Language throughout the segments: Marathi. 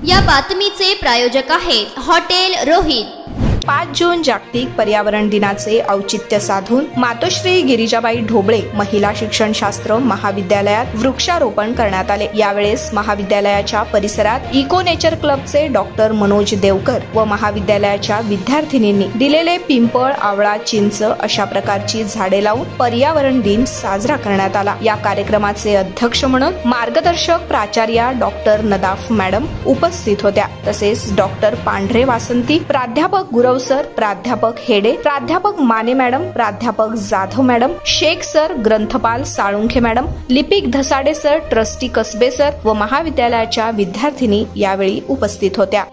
या बातमीचे प्रायोजक आहेत हॉटेल रोहित। 5 जून जागतिक पर्यावरण दिनाचे औचित्य साधून मातोश्री गिरिजाबाई ढोबळे महिला शिक्षणशास्त्र महाविद्यालयात वृक्षारोपण करण्यात आले। यावेळेस महाविद्यालयाच्या परिसरात इको नेचर क्लबचे डॉक्टर मनोज देवकर व महाविद्यालयाच्या विद्यार्थिनींनी दिलेले पिंपळ, आवळा, चिंच अशा प्रकारची झाडे लावून पर्यावरण दिन साजरा करण्यात आला। या कार्यक्रमाचे अध्यक्ष म्हणून मार्गदर्शक प्राचार्या डॉक्टर नदाफ मॅडम उपस्थित होत्या। तसेच डॉक्टर पांढरे वासंती, प्राध्यापक गुरव सर, प्राध्यापक हेडे, प्राध्यापक माने मॅडम, प्राध्यापक जाधव मॅडम, शेख सर, ग्रंथपाल साळुंखे मॅडम, लिपिक Dhasade sir, trustee Kasbe sir व महाविद्यालयाच्या विद्यार्थिनी यावेळी उपस्थित होत्या।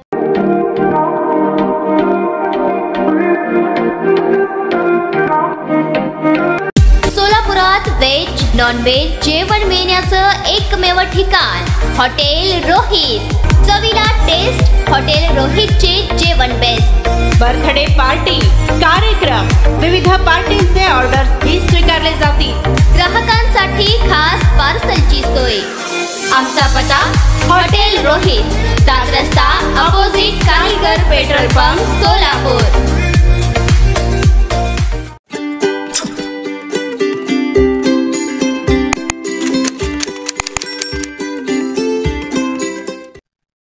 सोलापुरात व्हेज नॉन व्हेज जेवण मिळण्याचं एकमेव ठिकाण हॉटेल रोहित। चवीला टेस्ट, हॉटेल रोहितचे जेवण बेस्ट। बर्थडे पार्टी, कार्यक्रम, विविध पार्टीचे ऑर्डर्स ही स्वीकारले जातील। ग्राहकांसाठी खास पार्सलची सोय। आमचा पत्ता हॉटेल रोहित, 7 रस्ता अपोजिट कारीगर पेट्रोल पंप, सोलापूर।